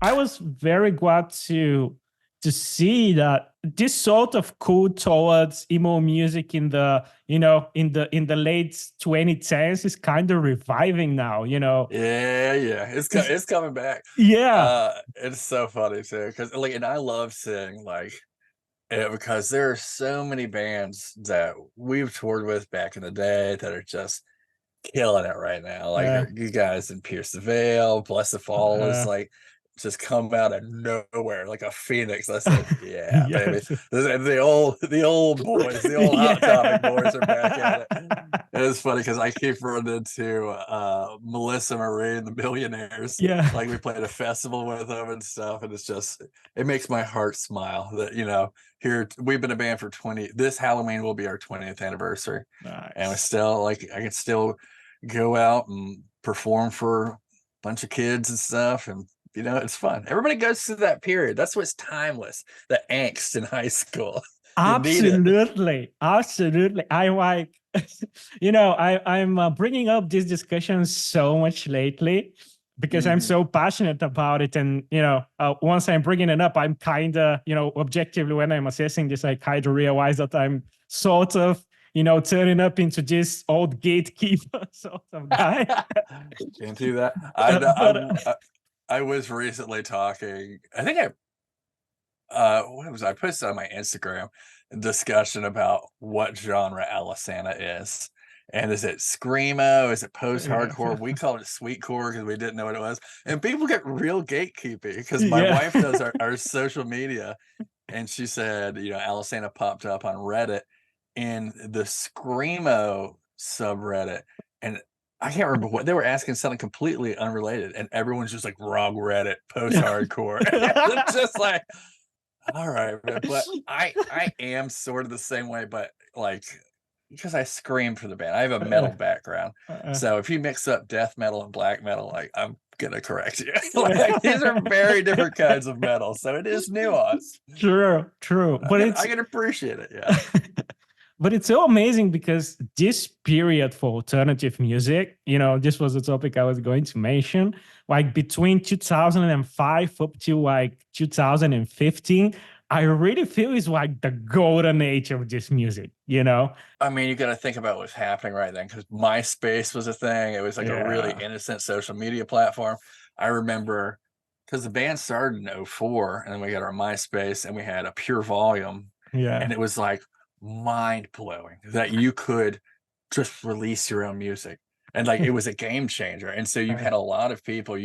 I was very glad to see that this sort of cool towards emo music in the in the late 2010s is kind of reviving now. Yeah, it's coming back. Yeah. It's so funny too, because like, and I love seeing like because there are so many bands that we've toured with back in the day that are just killing it right now. Like uh, you guys in Pierce the Veil, Bless the Fall is uh, like just come out of nowhere like a phoenix. I said, yeah, baby. yes. The old boys, the old Hot Topic boys are back at it. Yeah. And it's funny because I keep running into Melissa Marie and the Millionaires. Yeah. Like we played a festival with them and stuff, and it makes my heart smile that here we've been a band for 20. This Halloween will be our 20th anniversary, and we Nice. still like I can still go out and perform for a bunch of kids and stuff, and it's fun. Everybody goes through that period. That's what's timeless. The angst in high school. You need it. Absolutely. I like, I'm bringing up this discussion so much lately because I'm so passionate about it. And, once I'm bringing it up, I'm kind of, objectively, when I'm assessing this, I kind of realize that I'm sort of, turning up into this old gatekeeper sort of guy. Can't do that. I was recently talking, I think I posted on my Instagram a discussion about what genre Alesana is. And is it screamo? Is it post-hardcore? We called it sweetcore because we didn't know what it was. And people get real gatekeeping because my wife does our social media. And she said, Alesana popped up on Reddit in the screamo subreddit. And I can't remember what they were asking, something completely unrelated. And everyone's just like wrong Reddit, post-hardcore. It's just like, all right, but I am sort of the same way, but like because I scream for the band. I have a metal background. So if you mix up death metal and black metal, like I'm gonna correct you. Like, these are very different kinds of metal. So it is nuanced. True. But I can appreciate it, yeah. But it's so amazing because this period for alternative music, this was a topic I was going to mention, like between 2005 up to like 2015, I really feel is like the golden age of this music, I mean, you got to think about what's happening right then, because MySpace was a thing. It was like a really innocent social media platform. I remember because the band started in 2004, and then we got our MySpace, and we had a Pure Volume. Yeah. And it was like mind-blowing that you could just release your own music. And like it was a game changer. And so you had a lot of people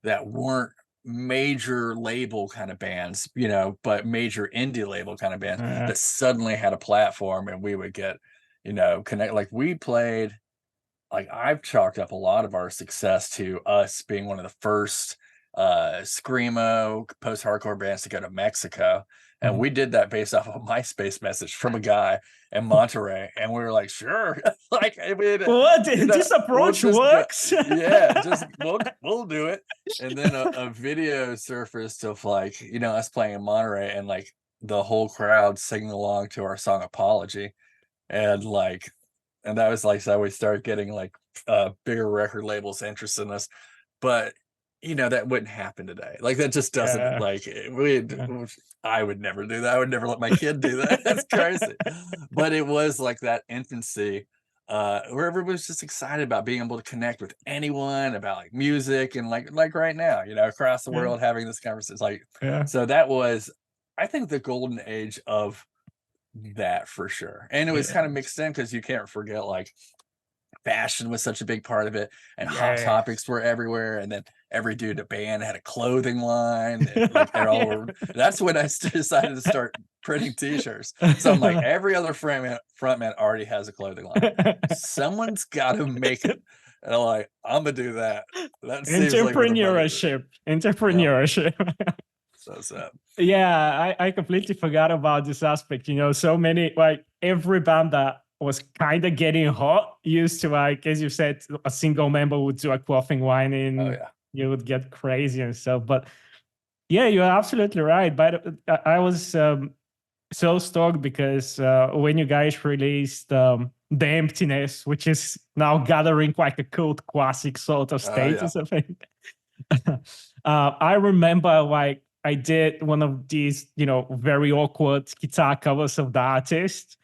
that weren't major label kind of bands, but major indie label kind of bands that suddenly had a platform, and we would get, connect. Like we played, like I've chalked up a lot of our success to us being one of the first screamo post-hardcore bands to go to Mexico. And we did that based off of a MySpace message from a guy in Monterey, and we were like, "Sure, like I mean, what this approach works." Yeah, we'll do it. And then a video surfaced of like us playing in Monterey, and like the whole crowd singing along to our song "Apology," and that was like so we started getting like bigger record labels interested in us, but that wouldn't happen today. Like that just doesn't I would never do that. I would never let my kid do that. That's crazy. But it was like that infancy where everybody was just excited about being able to connect with anyone about like music, and like right now, across the world having this conversation. So that was, I think, the golden age of that for sure. And it was kind of mixed in because you can't forget like fashion was such a big part of it, and Hot Topics were everywhere, and then every dude in a band had a clothing line, and like that's when I decided to start printing t-shirts. So I'm like, every other frontman already has a clothing line. Someone's got to make it, and I'm gonna do that. That seems entrepreneurship. So sad. Yeah, I completely forgot about this aspect. So many, like every band that was kind of getting hot used to, like, as you said, a single member would do a clothing line, and you would get crazy and stuff. But yeah, you're absolutely right. But I was so stoked because when you guys released The Emptiness, which is now gathering like a cult classic sort of status, I think. I remember like I did one of these, very awkward guitar covers of the artist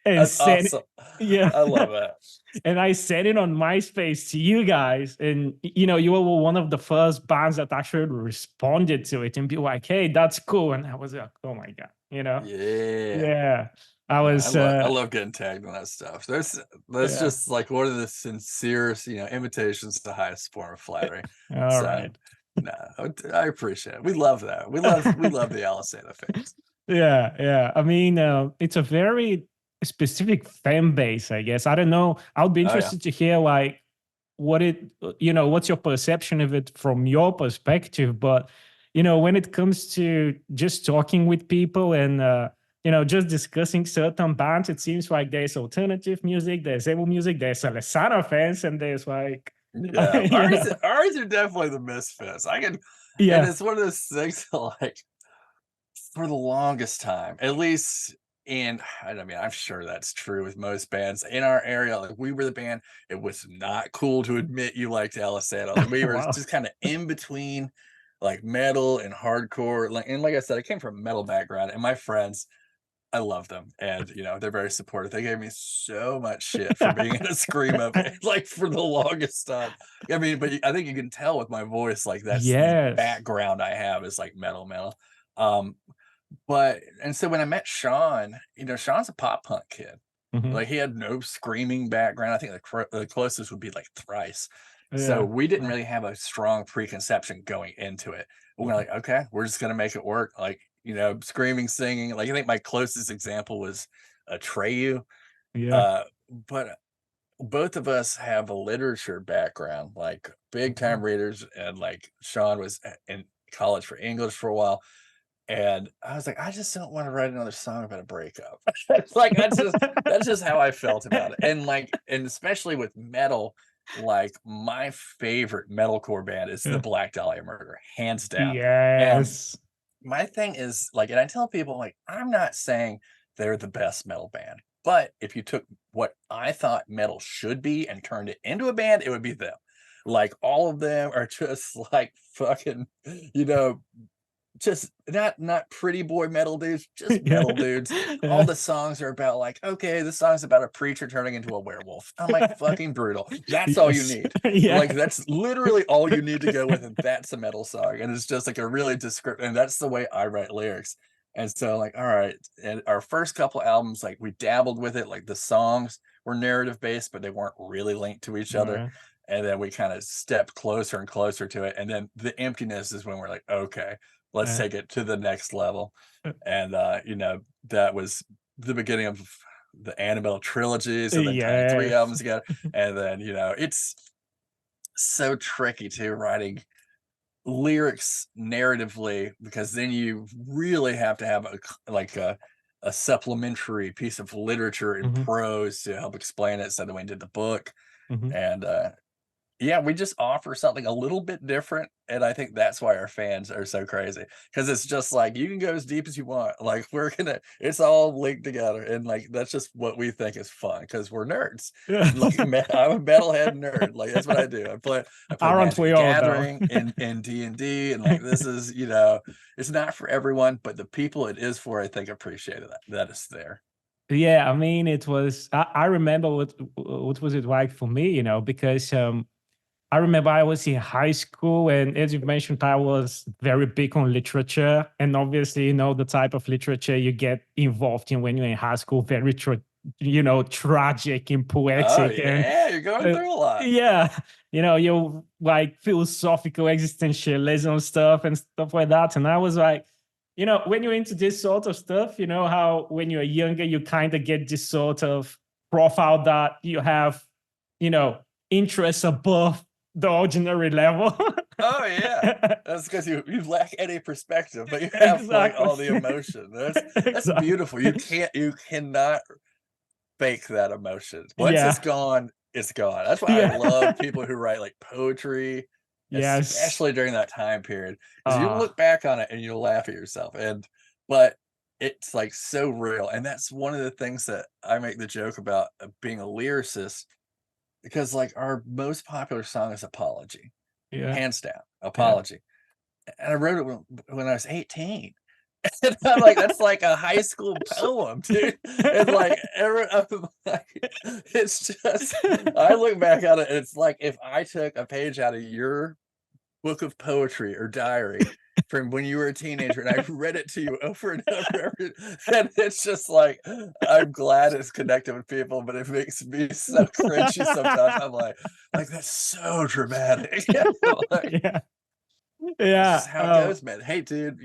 and That's sent, awesome. yeah. I love that. And I sent it on MySpace to you guys. And, you were one of the first bands that actually responded to it and be like, hey, that's cool. And I was like, oh my God. Yeah. Yeah. I No, was, I love getting tagged on that stuff. That's yeah. just like one of the sincerest, invitations to the highest form of flattery. All So right. no, I appreciate it. We love that. We love the Alesana fans. Yeah, yeah. I mean, it's a very specific fan base, I guess. I don't know. I would be Oh yeah. interested to hear like what's your perception of it from your perspective. But when it comes to just talking with people and just discussing certain bands, it seems like there's alternative music, there's emo music, there's Alesana fans, and there's like, Yeah. you know, Ours are definitely the misfits. And yeah, it's one of those things like for the longest time, at least I mean, I'm sure that's true with most bands in our area. Like we were the band, it was not cool to admit you liked Alesana. Like we were wow, just kind of in between like metal and hardcore. Like I said, I came from a metal background and my friends, I love them. And they're very supportive. They gave me so much shit for being in a screamo band, like for the longest time. I mean, but I think you can tell with my voice, like that's the yes, background I have is like metal. Um, and so when I met Sean, Sean's a pop punk kid. hmm Like he had no screaming background. I think the closest would be like Thrice. So yeah, we didn't really have a strong preconception going into it. We're like, okay, we're just gonna make it work. Like, screaming, singing. Like I think my closest example was Atreyu. yeah. Uh, but both of us have a literature background, like big time Mhm. readers, and like Sean was in college for English for a while. And I was like, I just don't want to write another song about a breakup. It's like that's just how I felt about it. And especially with metal, like my favorite metalcore band is the Yeah. Black Dahlia Murder, hands down. And Yes. my thing is like, and I tell people like, I'm not saying they're the best metal band, but if you took what I thought metal should be and turned it into a band, it would be them. Like all of them are just like fucking, you know, just not pretty boy metal dudes, just Yeah. metal dudes. All Yeah. the songs are about like, okay, this song's about a preacher turning into a werewolf. I'm like, fucking brutal. That's all you Yes. need. Yeah. Like that's literally all you need to go with, and that's a metal song. And it's just like a really descriptive, and that's the way I write lyrics. And so, like, all right. And our first couple albums, like we dabbled with it, like the songs were narrative based, but they weren't really linked to each other. Yeah. And then we kind of stepped closer and closer to it. And then the emptiness is when we're like, okay, let's Yeah. take it to the next level. And that was the beginning of the Annabelle trilogies and then tying three Yes. albums together. And then, it's so tricky too, writing lyrics narratively, because then you really have to have a supplementary piece of literature in Mhm. prose to help explain it. So then we did the book. Mhm. And yeah, we just offer something a little bit different, and I think that's why our fans are so crazy, because it's just like, you can go as deep as you want, like, it's all linked together, and, like, that's just what we think is fun because 'cause we're nerds. Yeah. Like, I'm a metalhead nerd, like, that's what I do. I play Aren't Magic we the all though? Gathering and D&D, and, like, this is, it's not for everyone, but the people it is for, I think, appreciate that it's there. Yeah, I mean, it was. I remember what was it like for me, because I remember I was in high school, and as you mentioned, I was very big on literature, and obviously, the type of literature you get involved in when you're in high school, very tragic and Oh, poetic, and yeah, you're going uh, through a lot. yeah, you like philosophical existentialism stuff and stuff like that, and I was like, when you're into this sort of stuff, how when you're younger, you kind of get this sort of profile that you have, you know, interests above the ordinary level. Oh, yeah. That's because you lack any perspective, but you have, like, Exactly. all the emotion. That's Exactly. beautiful. You cannot fake that emotion. Once Yeah. it's gone. That's why I Yeah. love people who write, like, poetry, Yes. especially during that time period, because you Uh, look back on it and you'll laugh at yourself, but it's, like, so real, and that's one of the things that I make the joke about, being a lyricist, because, like, our most popular song is Apology. Yeah. hands down, apology. And I wrote it when I was 18. And I'm like, that's like a high school poem, dude. And like, it's just, I look back at it, and it's like if I took a page out of your book of poetry or diary from when you were a teenager and I read it to you over and over, and it's just like, I'm glad it's connected with people, but it makes me so cringy sometimes. I'm like that's so dramatic. Like, Yeah. it's just how it Yeah. goes, man. Hey, dude,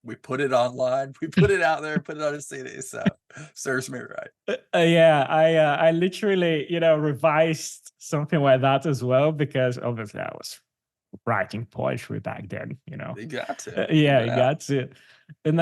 we put it online, we put it out there, put it on a CD, so serves me right. Yeah, I literally, revised something like that as well, because obviously I was writing poetry back then, You got to. Yeah, No I doubt. got to. And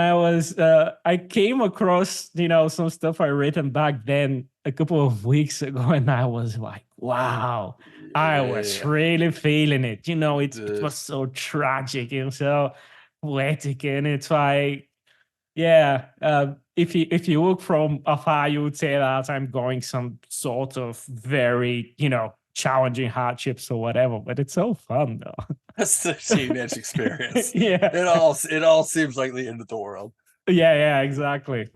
I came across, some stuff I written back then a couple of weeks ago, and I was like, wow, I was Yeah. really feeling it. It Dude. was so tragic and so poetic, and it's like, yeah, if you look from afar, you would say that I'm going some sort of very, challenging hardships or whatever, but it's so fun though. That's the teenage experience. Yeah. It all seems like the end of the world. Yeah, exactly.